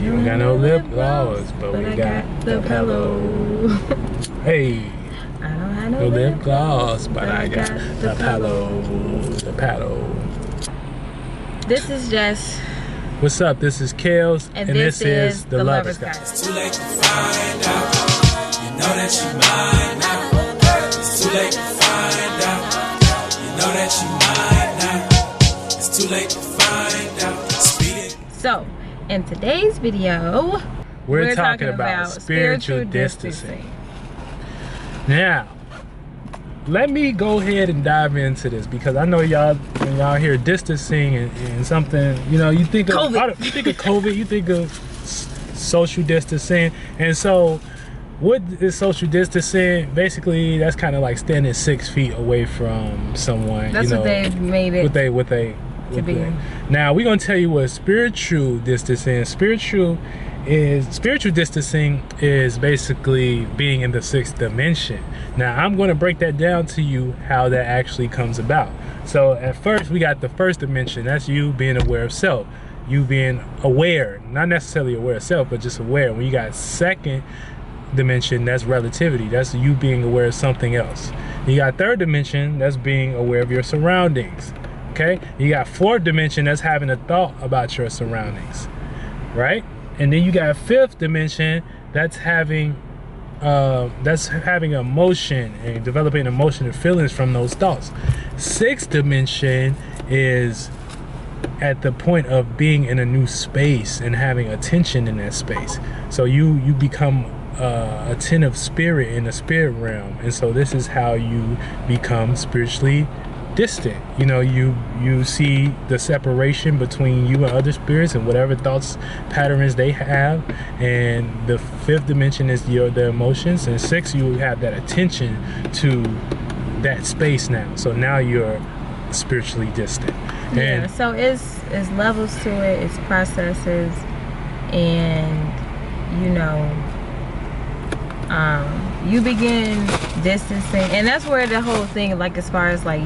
You don't got no lip gloss, but we got the pillow. Hey. I don't have no lip gloss, but I got the pillow. The paddle. This is Jess. What's up? This is Kales, and this is the Lover's Guide. It's too late to find out. You know that you mine now. It's too late to find out. You know that you mine now. It's too late to find out. Speed it. So, in today's video, we're talking about spiritual distancing. Now, let me go ahead and dive into this because I know y'all, when y'all hear distancing and something, you know, you think of COVID. You think of COVID, you think of social distancing. And so, what is social distancing? Basically, that's kind of like standing 6 feet away from someone. That's what they've made it. What they to be. Now, we're gonna tell you what spiritual distancing is. Spiritual distancing is basically being in the 6th dimension. Now, I'm going to break that down to you how that actually comes about. So at first, we got the 1st dimension. That's you being aware of self. You being aware, not necessarily aware of self, but just aware. When you got 2nd dimension, that's relativity. That's you being aware of something else. You got 3rd dimension, that's being aware of your surroundings. Okay? You got 4th dimension, that's having a thought about your surroundings. Right? And then you got 5th dimension, that's having emotion and developing emotion and feelings from those thoughts. 6th dimension is at the point of being in a new space and having attention in that space. So you become a attentive spirit in the spirit realm, and so this is how you become spiritually distant. You know, you see the separation between you and other spirits and whatever thoughts patterns they have. And the 5th dimension is the emotions, and 6th you have that attention to that space now. So now you're spiritually distant. Yeah, and so it's levels to it, it's processes, and you know, you begin distancing, and that's where the whole thing, like as far as like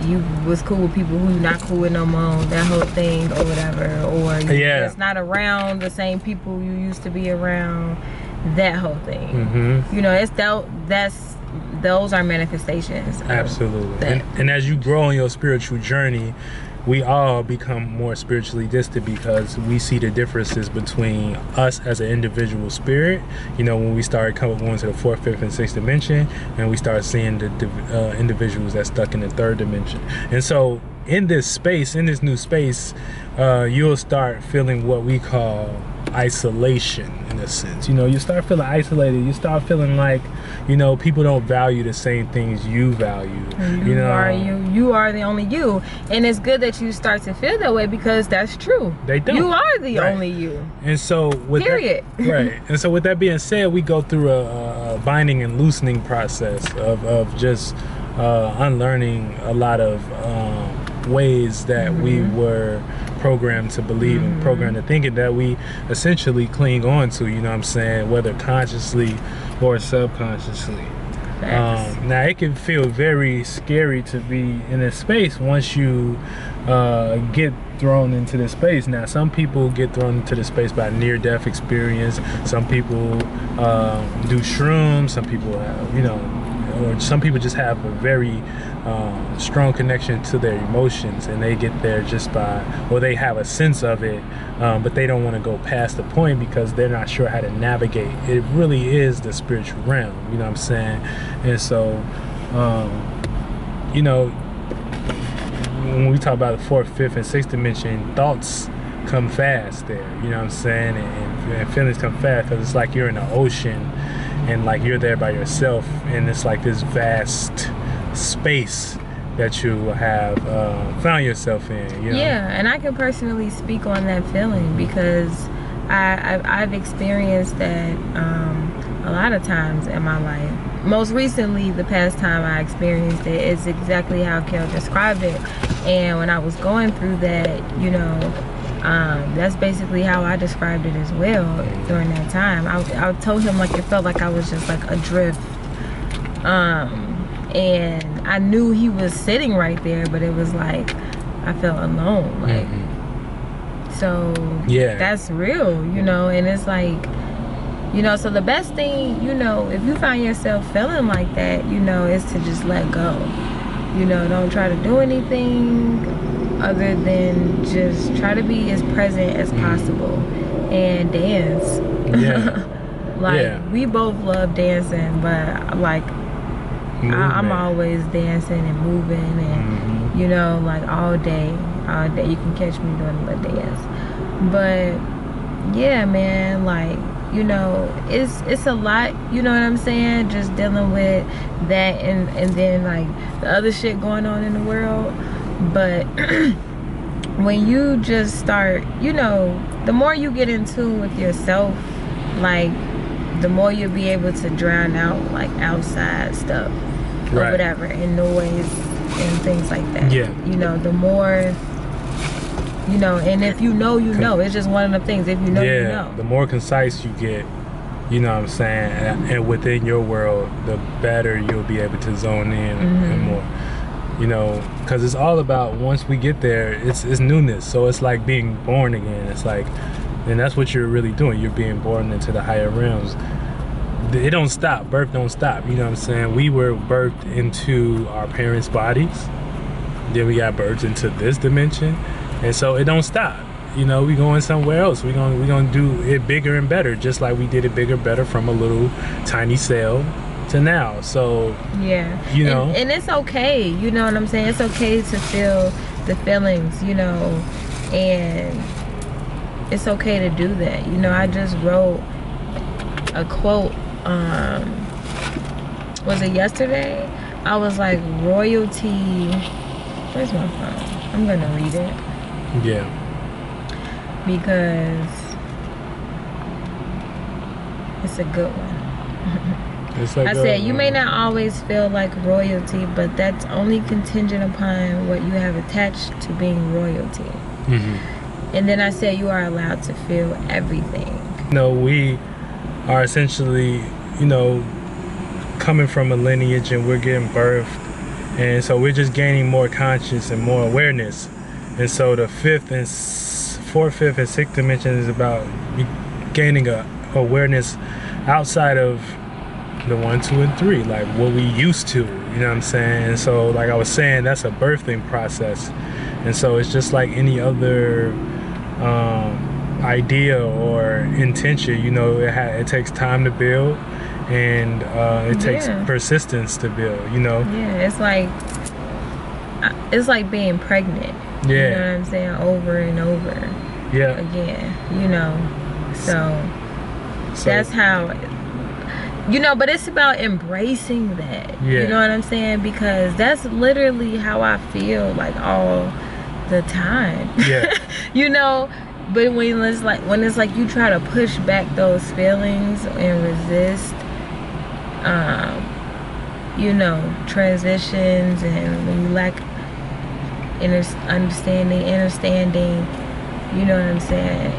you was cool with people who you not cool with no more, that whole thing or whatever, or you just not around the same people you used to be around, that whole thing. You know, those are manifestations. Absolutely. And as you grow on your spiritual journey, we all become more spiritually distant because we see the differences between us as an individual spirit. You know, when we start going to the 4th, 5th, and 6th dimension, and we start seeing the individuals that's stuck in the 3rd dimension. And so in this space, in this new space, you'll start feeling what we call isolation, in a sense. You know, you start feeling isolated. You start feeling like, you know, people don't value the same things you value. You are the only you, and it's good that you start to feel that way because that's true. They don't. You are the only you. And so with period. And so with that being said, we go through a binding and loosening process of just unlearning a lot of ways that we were programmed to believe and programmed to thinking that we essentially cling on to, you know what I'm saying, whether consciously or subconsciously. Now it can feel very scary to be in this space once you get thrown into this space. Now some people get thrown into this space by near-death experience. Some people do shrooms. Some people have, you know, or some people just have a very strong connection to their emotions, and they get there just by, or they have a sense of it, but they don't want to go past the point because they're not sure how to navigate. It really is the spiritual realm, you know what I'm saying? And so, you know, when we talk about the 4th, 5th, and 6th dimension, thoughts come fast there, you know what I'm saying? And feelings come fast because it's like you're in the ocean and like you're there by yourself, and it's like this vast space that you have found yourself in, you know? Yeah, and I can personally speak on that feeling because I've experienced that a lot of times in my life. Most recently, the past time I experienced it is exactly how Kel described it. And when I was going through that, you know, that's basically how I described it as well during that time. I told him like it felt like I was just like adrift. And I knew he was sitting right there, but it was like I felt alone, like So Yeah. that's real, you know. And it's like, you know, so the best thing, you know, if you find yourself feeling like that, you know, is to just let go. You know, don't try to do anything other than just try to be as present as possible and dance. Yeah. Like, Yeah. we both love dancing, but like, I'm always dancing and moving and, you know, like all day. You can catch me doing the dance. But yeah, man, like, you know, it's a lot, you know what I'm saying, just dealing with that and then like the other shit going on in the world. But when you just start, you know, the more you get in tune with yourself, like the more you'll be able to drown out like outside stuff or whatever, and noise and things like that. Yeah. You know, the more, you know, and if you know, you know. It's just one of the things. If you know, you know. The more concise you get, you know what I'm saying, and within your world, the better you'll be able to zone in and more. You know, because it's all about, once we get there, it's newness. So it's like being born again. It's like, and that's what you're really doing. You're being born into the higher realms. It don't stop. Birth don't stop. You know what I'm saying? We were birthed into our parents' bodies. Then we got birthed into this dimension. And so it don't stop. You know, we going somewhere else. We gonna do it bigger and better, just like we did it bigger, better from a little tiny cell to now. So yeah, you know, and it's okay. You know what I'm saying? It's okay to feel the feelings. You know, and it's okay to do that. You know, I just wrote a quote. Was it yesterday? I was like, royalty. Where's my phone? I'm gonna read it. Yeah. Because it's a good one. It's like I said, you may not always feel like royalty, but that's only contingent upon what you have attached to being royalty. And then I said, you are allowed to feel everything. You know, we are essentially, you know, coming from a lineage, and we're getting birthed, and so we're just gaining more conscious and more awareness. And so the fourth, fifth, and sixth dimension is about gaining a awareness outside of the 1, 2, and 3, like what we used to, you know what I'm saying? And so, like I was saying, that's a birthing process. And so it's just like any other idea or intention, you know, it takes time to build, and it takes persistence to build, you know? Yeah, it's like being pregnant. Yeah. You know what I'm saying? Over and over. Yeah. Again, you know. So that's how, you know, but it's about embracing that. Yeah. You know what I'm saying? Because that's literally how I feel like all the time. Yeah. You know, but when it's like you try to push back those feelings and resist you know, transitions, and when you lack understanding, you know what I'm saying,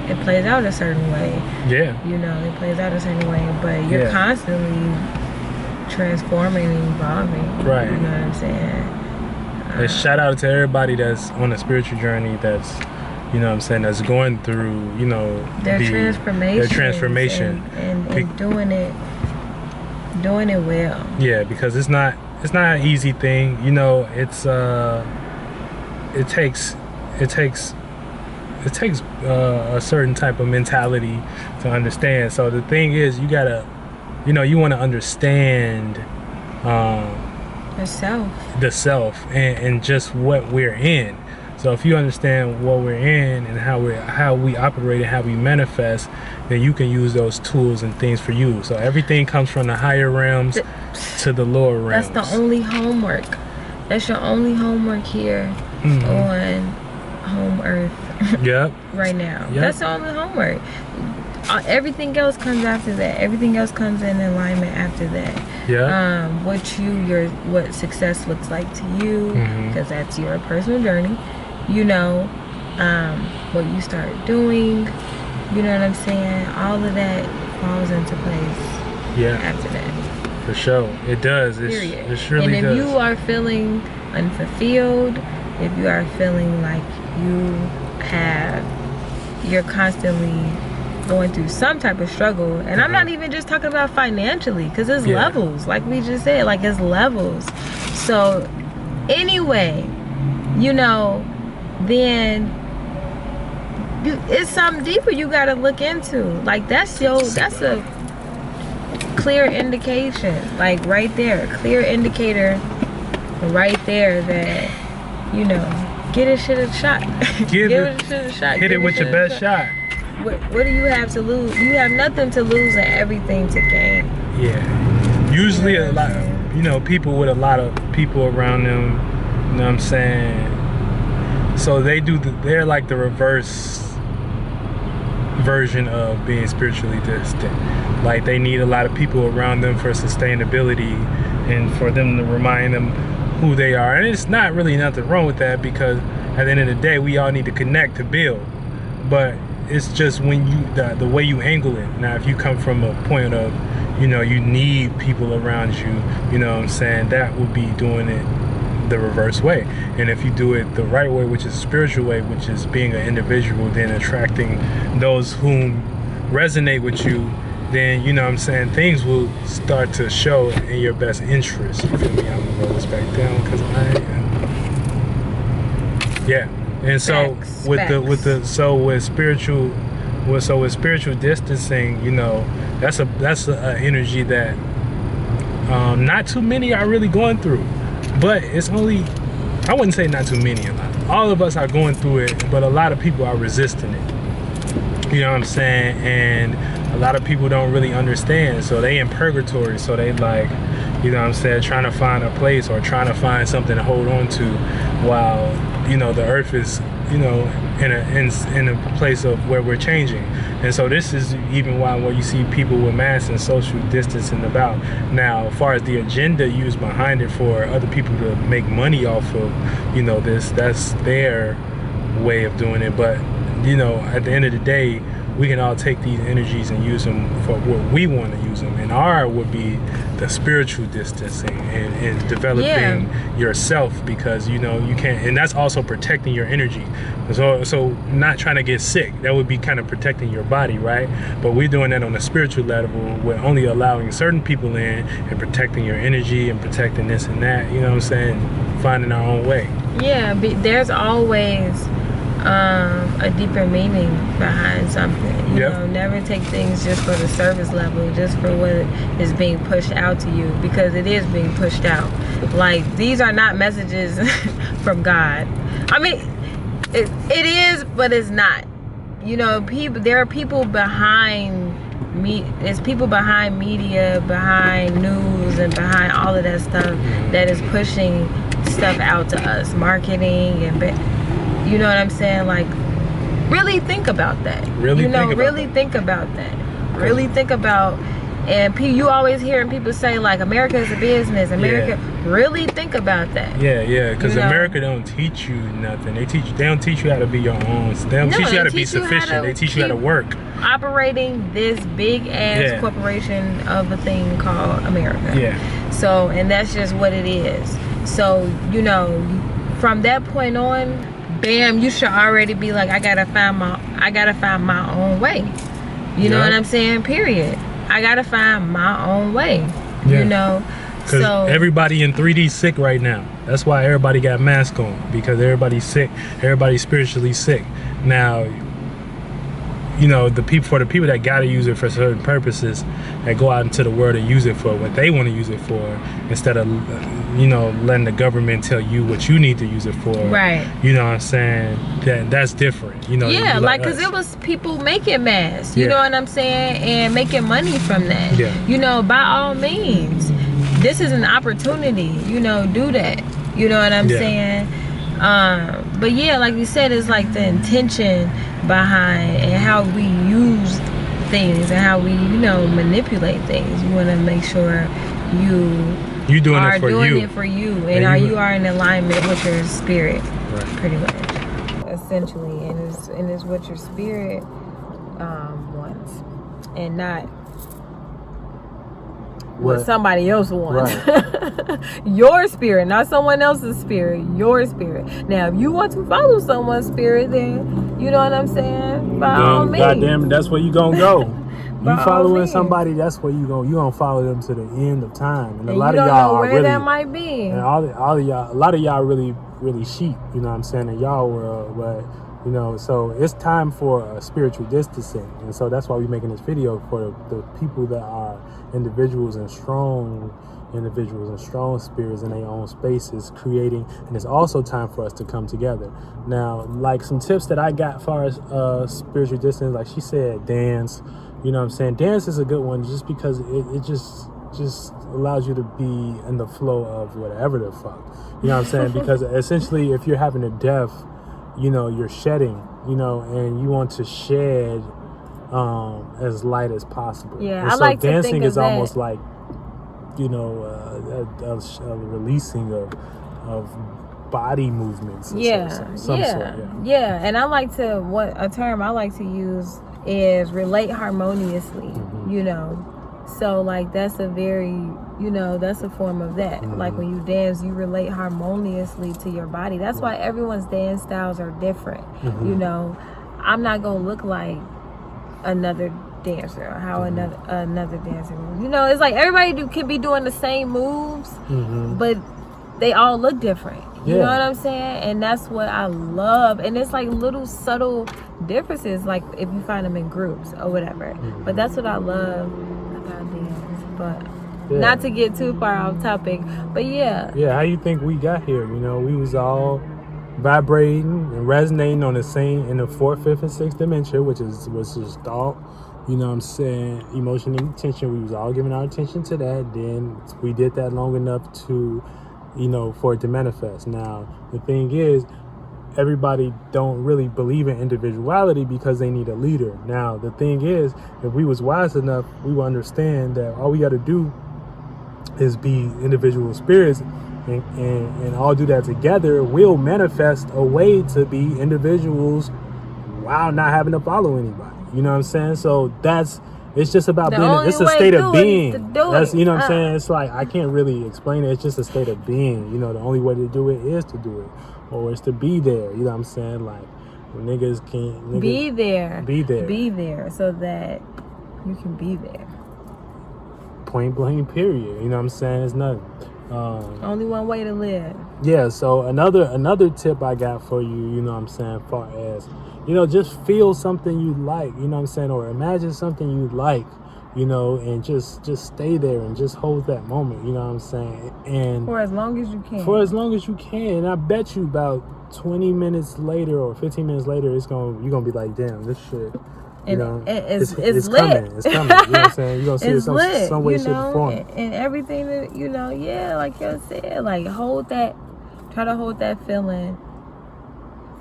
it plays out a certain way. Yeah. You know, it plays out a certain way, but you're constantly transforming and evolving. Right. You know what I'm saying? And shout out to everybody that's on a spiritual journey, that's, you know what I'm saying, that's going through, you know, their transformation and doing it well. Yeah, because it's not an easy thing, you know. It's it takes a certain type of mentality to understand. So the thing is, you gotta, you know, you want to understand the self and just what we're in. So if you understand what we're in and how we operate and how we manifest, then you can use those tools and things for you. So everything comes from the higher realms to the lower realms. That's the only homework. That's your only homework here on home earth. Yep. Right now. Yep. That's the only homework. Everything else comes after that. Everything else comes in alignment after that. Yeah. What success looks like to you, because that's your personal journey. You know, what you start doing, you know what I'm saying? All of that falls into place after that. For sure. It does. Period. It surely does. And if you are feeling unfulfilled, if you are feeling like you you're constantly going through some type of struggle, and I'm not even just talking about financially, because it's levels, like we just said, like it's levels. So anyway, you know, then it's something deeper you got to look into. Like that's a clear indication, like right there, clear indicator right there that, you know, get it shit a shot. Give it shit a shot. Hit it with your best shot. What do you have to lose? You have nothing to lose and everything to gain. Yeah. Usually a lot of, you know, people with a lot of people around them, you know what I'm saying? So they're like the reverse version of being spiritually distant. Like they need a lot of people around them for sustainability and for them to remind them who they are. And it's not really nothing wrong with that, because at the end of the day, we all need to connect to build. But it's just when the way you angle it. Now, if you come from a point of, you know, you need people around you, you know what I'm saying, that would be doing it the reverse way. And if you do it the right way, which is a spiritual way, which is being an individual, then attracting those whom resonate with you, then, you know what I'm saying, things will start to show in your best interest. You feel me? I'm gonna roll this back down because yeah. And so with spiritual distancing, you know, that's a energy that not too many are really going through. But it's only, I wouldn't say not too many, a lot. All of us are going through it, but a lot of people are resisting it. You know what I'm saying? And a lot of people don't really understand. So they in purgatory. So they like, you know what I'm saying, trying to find a place or trying to find something to hold on to while, you know, the earth is, you know, in a place of where we're changing. And so this is even why when you see people with masks and social distancing about. Now, as far as the agenda used behind it for other people to make money off of, you know, that's their way of doing it. But, you know, at the end of the day, we can all take these energies and use them for what we want to use them. And our would be the spiritual distancing and developing yourself, because, you know, you can't, and that's also protecting your energy. So not trying to get sick, that would be kind of protecting your body, right? But we're doing that on a spiritual level. We're only allowing certain people in and protecting your energy and protecting this and that, you know what I'm saying? Finding our own way. Yeah, but there's always a deeper meaning behind something. You know, never take things just for the surface level, just for what is being pushed out to you, because it is being pushed out. Like, these are not messages from God. I mean, it is, but it's not. You know, there are people behind me. There's people behind media, behind news, and behind all of that stuff that is pushing stuff out to us, marketing and. You know what I'm saying? Like, really think about that. Really think about that. Really think about, and you always hearing people say, like, America is a business. America, really think about that. Yeah, because America don't teach you nothing. They don't teach you how to be your own. They don't teach you how to be sufficient. They teach you how to work. Operating this big ass corporation of a thing called America. Yeah. So, and that's just what it is. So, you know, from that point on, bam, you should already be like, I gotta find my own way. You know what I'm saying? Period. I gotta find my own way. You know? So everybody in 3D sick right now. That's why everybody got masks on, because everybody's sick. Everybody's spiritually sick. Now, you know, for the people that gotta use it for certain purposes, that go out into the world and use it for what they want to use it for, instead of, you know, letting the government tell you what you need to use it for. Right. You know what I'm saying? That's different. You know. Yeah, like, because it was people making masks. You know what I'm saying? And making money from that. Yeah. You know, by all means, this is an opportunity. You know, do that. You know what I'm saying? But yeah, like you said, it's like the intention behind and how we use things and how we, you know, manipulate things. You want to make sure you doing it for you, and you are in alignment with your spirit, pretty much, essentially, and it's what your spirit wants, and not what somebody else wants. Your spirit, not someone else's spirit. Your spirit. Now, if you want to follow someone's spirit, then You know what I'm saying? By all means. Goddamn, that's where you gonna go. You following means. somebody, that's where you gonna follow them to the end of time. And a lot you of don't y'all know are where really, that might be. and all of y'all, a lot of y'all really sheep. You know what I'm saying? In y'all world, but you know, so it's time for a spiritual distancing, and so that's why we're making this video for the people that are individuals and strong spirits in their own spaces, creating. And it's also time for us to come together. Now, like some tips that I got as far as spiritual distance, like she said, dance. You know what I'm saying? Dance is a good one just because it just allows you to be in the flow of whatever the fuck. You know what I'm saying? Because essentially, if you're having a death, you know, you're shedding, you know, and you want to shed as light as possible. Yeah, and I so like to dancing think of is almost that. like, you know, a releasing of body movements. Some sort, yeah. And I like to, a term I like to use is relate harmoniously. You know, so like that's a very, you know, that's a form of that. Like when you dance, you relate harmoniously to your body. That's why everyone's dance styles are different. You know, I'm not gonna look like another dancer or how another dancer moves. You know, it's like everybody can be doing the same moves, but they all look different. You know what I'm saying? And that's what I love. And it's like little subtle differences, like if you find them in groups or whatever. But that's what I love about dance. But not to get too far off topic, but how you think we got here? You know, we was all vibrating and resonating on the same, in the fourth, fifth, and sixth dimension, which is thought. You know what I'm saying? Emotion and attention. We was all giving our attention to that. Then we did that long enough to, you know, for it to manifest. Now, the thing is, everybody don't really believe in individuality because they need a leader. Now, the thing is, if we was wise enough, we would understand that all we got to do is be individual spirits, and all do that together, we'll manifest a way to be individuals while not having to follow anybody. You know what I'm saying? So it's just about being, it's a state of being. That's, you know what I'm saying? It's like, I can't really explain it. It's just a state of being. You know, the only way to do it is to do it, or it's to be there. You know what I'm saying? Like, niggas can't be there so that you can be there. Point blank, period. You know what I'm saying? It's nothing. Only one way to live. Yeah, so another tip I got for you, you know what I'm saying, far as, you know, just feel something you like, you know what I'm saying, or imagine something you like, you know, and just stay there and just hold that moment, you know what I'm saying, and for as long as you can. And I bet you about 20 minutes later or 15 minutes later, you're gonna be like, damn, this shit. You know, it's lit. It's coming. You know what I'm saying? You're going to see it some way, shape, or form. And everything that, you know, like you said, like try to hold that feeling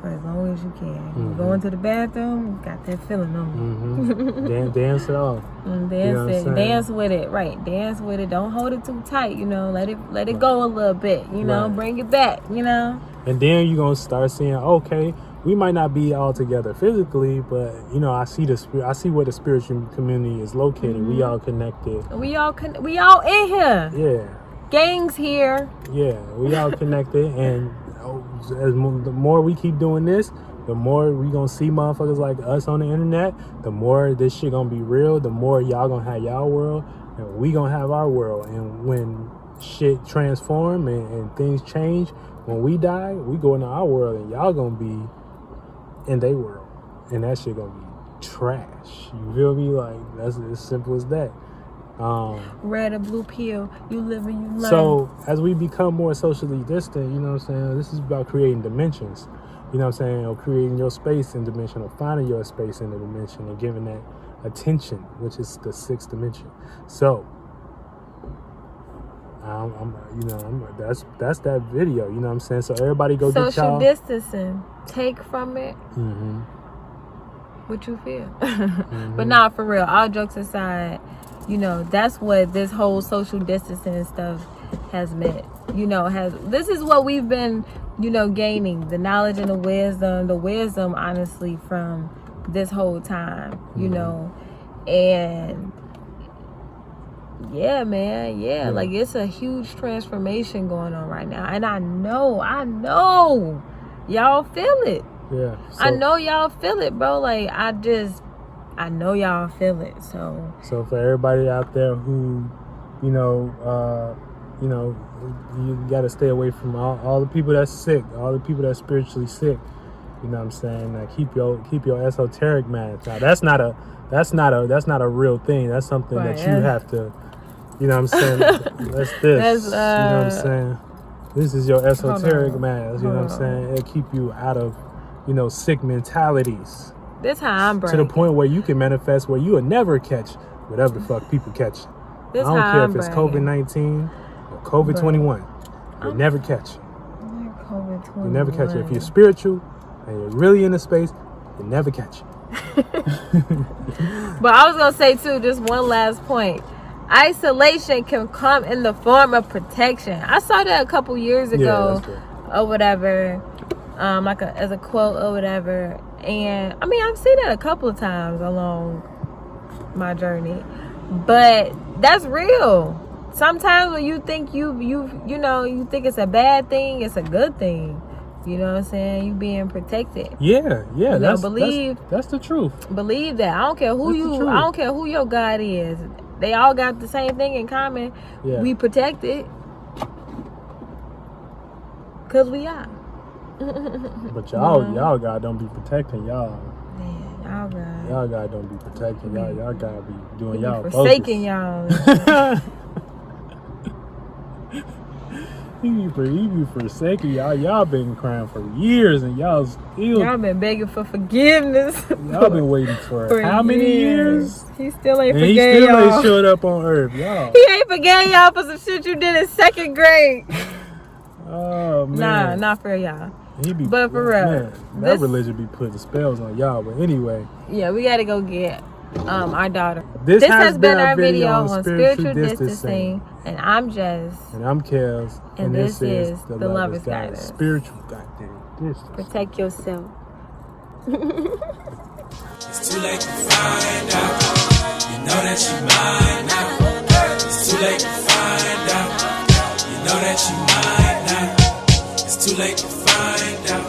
for as long as you can. You go into the bathroom, you got that feeling on you. Dance it off. Dance with it, right. Dance with it. Don't hold it too tight, you know. Let it go a little bit, you know. Bring it back, you know. And then you're going to start seeing, okay, we might not be all together physically, but you know, I see where the spiritual community is located. We all connected. We all in here. Yeah. Gangs here. Yeah, we all connected, and the more we keep doing this, the more we gonna see motherfuckers like us on the internet. The more this shit gonna be real. The more y'all gonna have y'all world, and we gonna have our world. And when shit transform and things change, when we die, we go into our world, and y'all gonna be in their world, and that shit gonna be trash. You feel me? Like, that's as simple as that. Red or blue pill, you live and you learn. So as we become more socially distant, you know what I'm saying, this is about creating dimensions, you know what I'm saying, or creating your space in dimension, or finding your space in the dimension, and giving that attention, which is the sixth dimension. So that's that video, you know what I'm saying. So everybody go get y'all social distancing. Take from it what you feel. But nah, for real, all jokes aside, you know, that's what this whole social distancing stuff has meant. You know, this is what we've been, you know, gaining, the knowledge and the wisdom honestly from this whole time, you know. And yeah, man, like it's a huge transformation going on right now, and I know y'all feel it. Yeah. I know y'all feel it, bro. Like, I know y'all feel it. So for everybody out there who, you know, you got to stay away from all the people that's sick, all the people that's spiritually sick. You know what I'm saying? Like, keep your esoteric mats. Now, that's not a real thing. That's something right, that you have to, you know what I'm saying? That's this. You know what I'm saying? This is your esoteric mask. You know what I'm saying? It'll keep you out of, you know, sick mentalities. That's how I'm to the point where you can manifest where you will never catch whatever the fuck people catch. I don't care if it's COVID-19 or COVID-21. You'll never catch it. COVID-21. You'll never catch it. If you're spiritual and you're really in the space, you'll never catch it. But I was going to say, too, just one last point. Isolation can come in the form of protection. I saw that a couple years ago or whatever, as a quote or whatever. And I mean, I've seen that a couple of times along my journey, but that's real. Sometimes when you think you think it's a bad thing, it's a good thing. You know what I'm saying? You being protected. Yeah. That's the truth. Believe that. I don't care who I don't care who your God is. They all got the same thing in common. Yeah. We protected. Cause we are. But y'all God don't be protecting y'all. Yeah, y'all God don't be protecting y'all. Y'all God be doing y'all forsaking y'all. He be forsaking y'all. Y'all been crying for years, and y'all been begging for forgiveness. Y'all been waiting for how many years? He still ain't and forgave y'all. He still ain't showed up on earth, y'all. He ain't forgave y'all for some shit you did in 2nd grade. Oh man. Nah, not for y'all. But for real, man, that religion be putting spells on y'all. But anyway, yeah, we gotta go get our daughter. This has been our video on spiritual distancing, and I'm Jess, and I'm Kels, and this is the Lover's Guidance. Spiritual goddamn distance. Protect yourself. It's too late to find out. You know that you mine now. It's too late to find out. You know that you mine now. It's too late to find out.